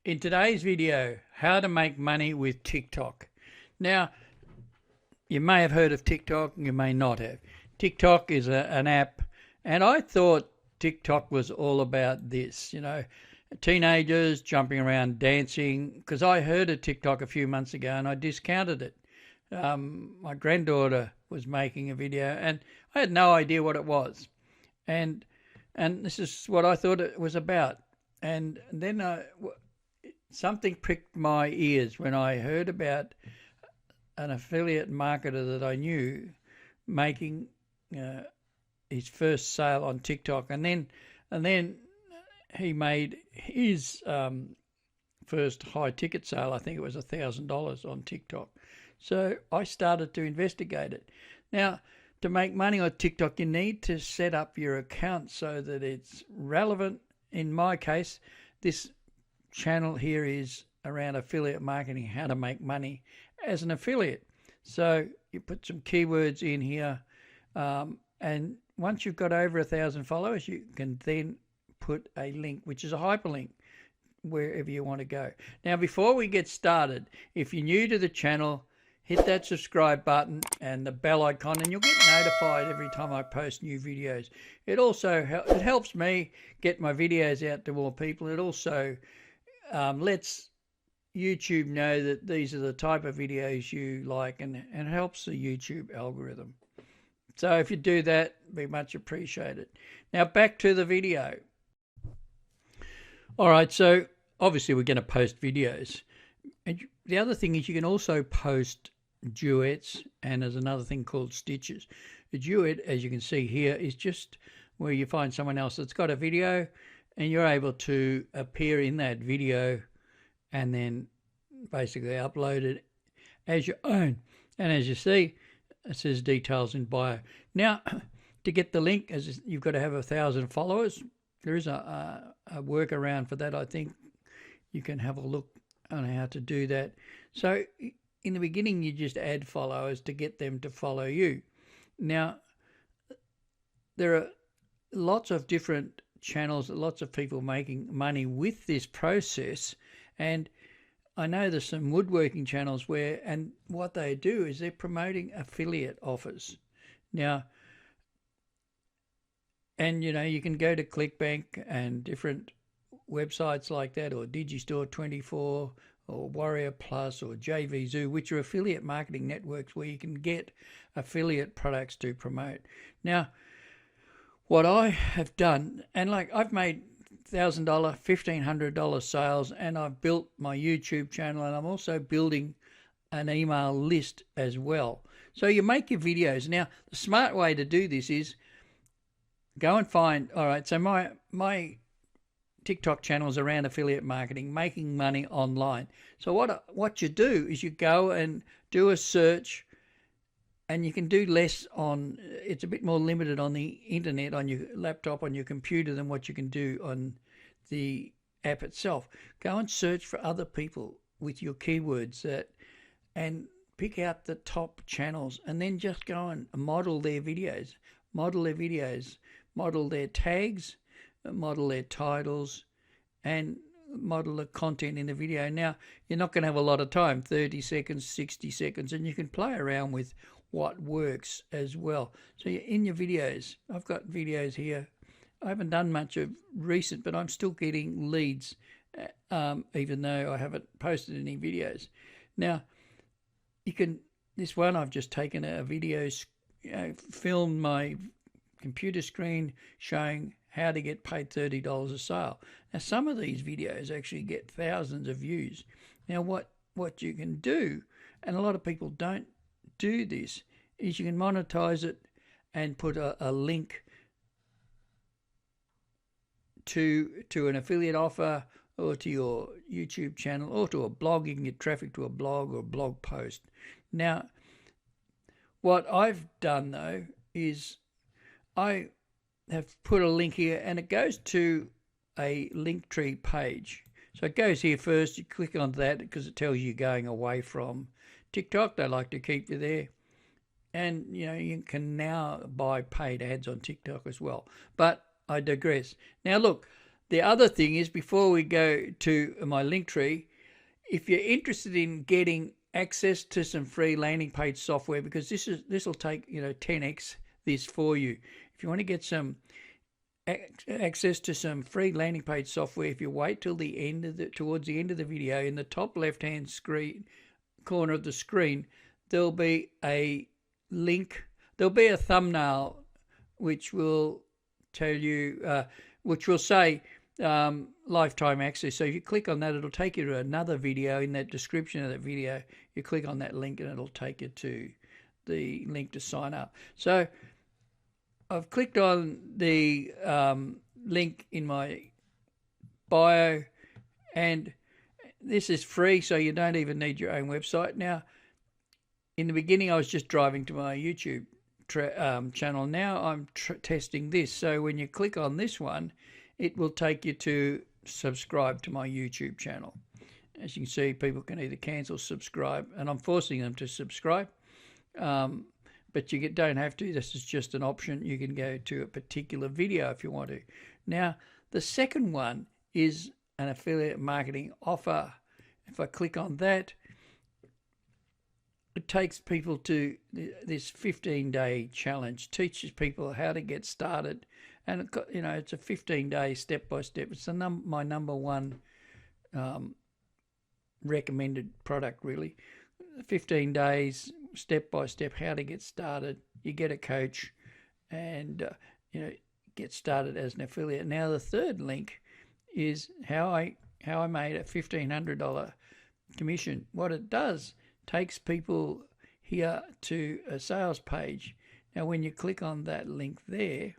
In today's video, how to make money with TikTok. Now, you may have heard of TikTok, you may not have. TikTok is an app, and I thought TikTok was all about this, teenagers jumping around dancing, because I heard of TikTok a few months ago and I discounted it. My granddaughter was making a video and I had no idea what it was. And this is what I thought it was about. And then something pricked my ears when I heard about an affiliate marketer that I knew making his first sale on TikTok, and then he made his first high ticket sale. I think it was $1,000 on TikTok. So I started to investigate it. Now, to make money on TikTok, you need to set up your account so that it's relevant. In my case, this channel here is around affiliate marketing, how to make money as an affiliate. So you put some keywords in here, and once you've got over 1,000 followers, you can then put a link, which is a hyperlink, wherever you want to go. Now, before we get started, if you're new to the channel, hit that subscribe button and the bell icon, and you'll get notified every time I post new videos. It also helps me get my videos out to more people. It also lets YouTube know that these are the type of videos you like, and it helps the YouTube algorithm. So if you do that, it'd be much appreciated. Now back to the video. All right, so obviously we're going to post videos. And the other thing is you can also post duets, and there's another thing called stitches. A duet, as you can see here, is just where you find someone else that's got a video and you're able to appear in that video and then basically upload it as your own. And as you see, it says details in bio. Now, to get the link, as you've got to have 1,000 followers. There is a workaround for that. I think you can have a look on how to do that. So in the beginning, you just add followers to get them to follow you. Now, there are lots of different channels, lots of people making money with this process. And I know there's some woodworking channels and what they do is they're promoting affiliate offers. Now, and you can go to ClickBank and different websites like that, or Digistore24, or Warrior Plus, or JVZoo, which are affiliate marketing networks where you can get affiliate products to promote. Now, what I have done, and I've made $1,000, $1,500 sales, and I've built my YouTube channel, and I'm also building an email list as well. So you make your videos. Now, the smart way to do this is go and find, all right, so my TikTok channel is around affiliate marketing, making money online. So what you do is you go and do a search, and you can do less it's a bit more limited on the internet, on your laptop, on your computer, than what you can do on the app itself. Go and search for other people with your keywords and pick out the top channels, and then just go and model their videos, model their tags, model their titles, and model the content in the video. Now, you're not going to have a lot of time, 30 seconds, 60 seconds, and you can play around with what works as well. So in your videos, I've got videos here. I haven't done much of recent, but I'm still getting leads, even though I haven't posted any videos. Now, this one, I've just taken a video, filmed my computer screen showing how to get paid $30 a sale. Now, some of these videos actually get thousands of views. Now, what you can do, and a lot of people don't do this, is you can monetize it and put a link to an affiliate offer, or to your YouTube channel, or to a blog. You can get traffic to a blog or a blog post. Now, what I've done though is I have put a link here, and it goes to a Linktree page. So it goes here first. You click on that because it tells you going away from TikTok. They like to keep you there. And, you can now buy paid ads on TikTok as well. But I digress. Now, look, the other thing is, before we go to my link tree, if you're interested in getting access to some free landing page software, because this will take 10x this for you. If you want to get some access to some free landing page software, if you wait till the end of towards the end of the video, in the top left hand screen corner of the screen, there'll be a link. There'll be a thumbnail which will tell you, which will say lifetime access. So if you click on that, it'll take you to another video. In that description of that video, you click on that link and it'll take you to the link to sign up. So I've clicked on the link in my bio, and this is free, so you don't even need your own website. Now, in the beginning, I was just driving to my YouTube channel. Now I'm testing this. So when you click on this one, it will take you to subscribe to my YouTube channel. As you can see, people can either cancel, subscribe, and I'm forcing them to subscribe. But you don't have to. This is just an option. You can go to a particular video if you want to. Now, the second one is an affiliate marketing offer. If I click on that, it takes people to this 15-day challenge, teaches people how to get started. And, it's a 15-day step-by-step. It's my number one recommended product, really. 15 days, step-by-step, how to get started. You get a coach and, get started as an affiliate. Now, the third link is how I made a $1,500 commission. What it does, takes people here to a sales page. Now, when you click on that link there,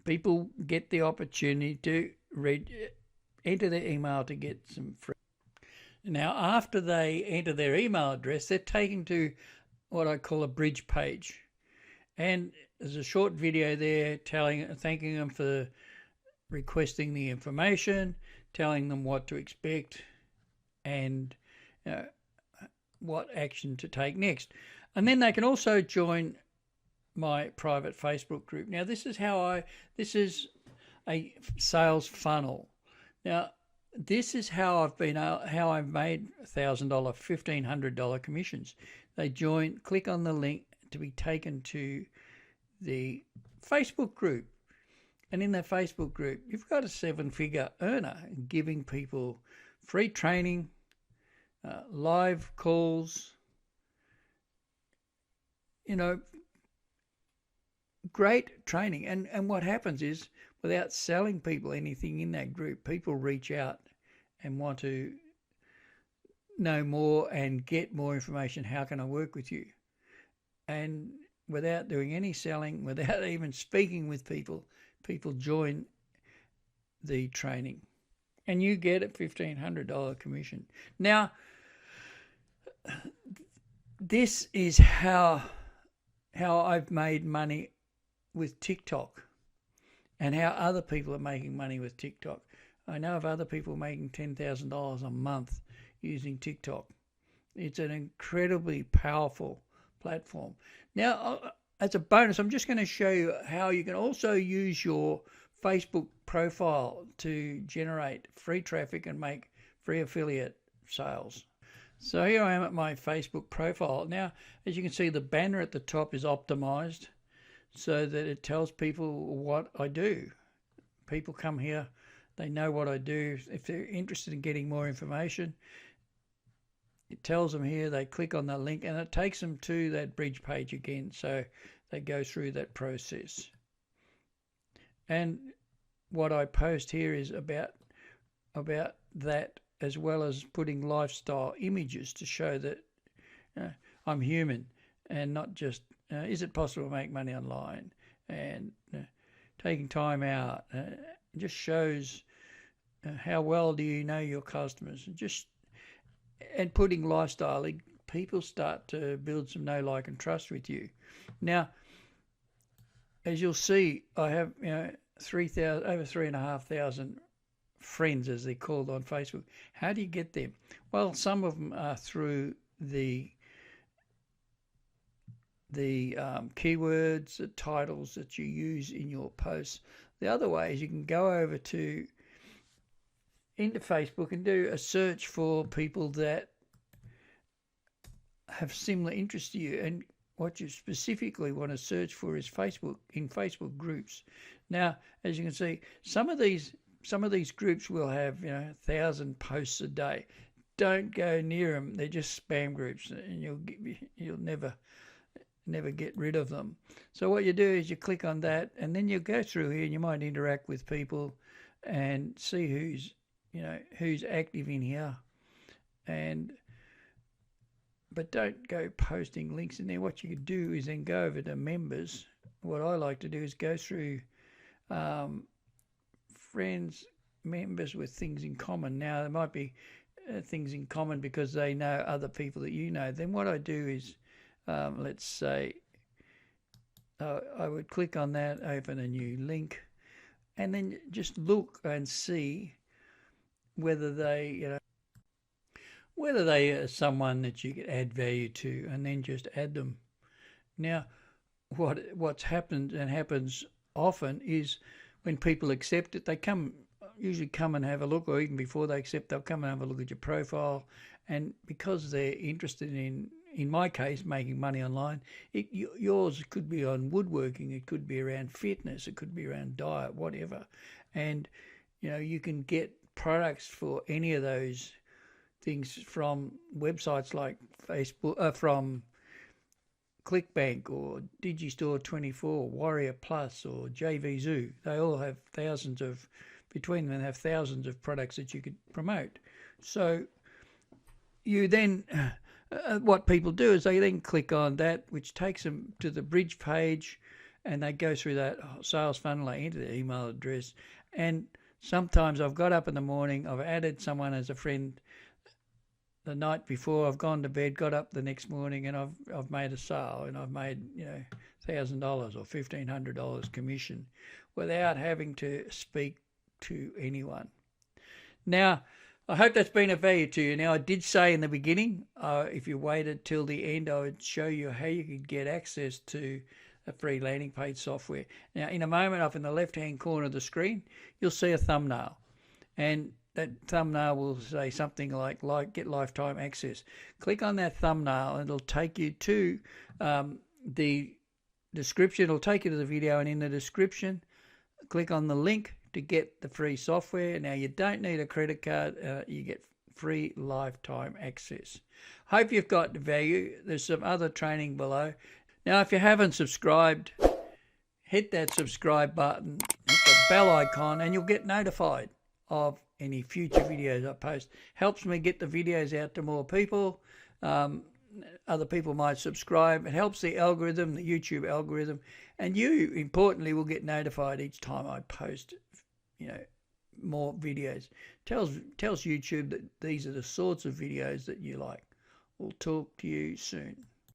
people get the opportunity to enter their email to get some free. Now, after they enter their email address, they're taken to what I call a bridge page. And there's a short video there thanking them for requesting the information, telling them what to expect, and what action to take next. And then they can also join my private Facebook group. Now, this is a sales funnel. Now, this is how I've made $1,000, $1,500 commissions. They click on the link to be taken to the Facebook group. And in that Facebook group, you've got a 7-figure earner giving people free training, live calls, great training. And what happens is, without selling people anything in that group, people reach out and want to know more and get more information. How can I work with you? And without doing any selling, without even speaking with people, people join the training. And you get a $1,500 commission. Now, this is how I've made money with TikTok, and how other people are making money with TikTok. I know of other people making $10,000 a month using TikTok. It's an incredibly powerful platform. Now, as a bonus, I'm just going to show you how you can also use your Facebook profile to generate free traffic and make free affiliate sales. So here I am at my Facebook profile. Now, as you can see, the banner at the top is optimized so that it tells people what I do. People come here, they know what I do. If they're interested in getting more information, it tells them here, they click on the link and it takes them to that bridge page again. So they go through that process. And what I post here is about that, as well as putting lifestyle images to show that I'm human and not just, is it possible to make money online? And taking time out just shows how well do you know your customers. And putting lifestyle, people start to build some know, like, and trust with you. Now, as you'll see, I have over 3,500 friends, as they're called on Facebook. How do you get them? Well, some of them are through the keywords, the titles that you use in your posts. The other way is you can go over to into Facebook and do a search for people that have similar interests to you. And what you specifically want to search for is Facebook, in Facebook groups. Now, as you can see, some of these groups will have 1,000 posts a day. Don't go near them. They're just spam groups, and you'll never get rid of them. So what you do is you click on that, and then you go through here, and you might interact with people and see who's active in here. But don't go posting links in there. What you could do is then go over to members. What I like to do is go through friends, members with things in common. Now, there might be things in common because they know other people that you know. Then what I do is, let's say, I would click on that, open a new link, and then just look and see whether they are someone that you could add value to, and then just add them. Now, what's happened and happens often is when people accept it, they usually come and have a look, or even before they accept, they'll come and have a look at your profile. And because they're interested in my case, making money online, yours could be on woodworking, it could be around fitness, it could be around diet, whatever. And you can get products for any of those things from websites like Facebook, from ClickBank or Digistore24, Warrior Plus or JVZoo. They all have between them have thousands of products that you could promote. So you then, what people do is they then click on that, which takes them to the bridge page, and they go through that sales funnel, they enter their email address, and sometimes I've got up in the morning, I've added someone as a friend the night before, I've gone to bed, got up the next morning, and I've made a sale, and I've made $1,000 or $1,500 commission without having to speak to anyone. Now, I hope that's been of value to you. Now, I did say in the beginning, if you waited till the end, I would show you how you could get access to a free landing page software. Now, in a moment, up in the left-hand corner of the screen, you'll see a thumbnail, and that thumbnail will say something like get lifetime access. Click on that thumbnail and it'll take you to the description. It'll take you to the video, and in the description, click on the link to get the free software. Now, you don't need a credit card. You get free lifetime access. Hope you've got value. There's some other training below. Now, if you haven't subscribed, hit that subscribe button, hit the bell icon, and you'll get notified of any future videos I post. Helps me get the videos out to more people. Other people might subscribe. It helps the algorithm, the YouTube algorithm, and you, importantly, will get notified each time I post, more videos. Tells YouTube that these are the sorts of videos that you like. We'll talk to you soon.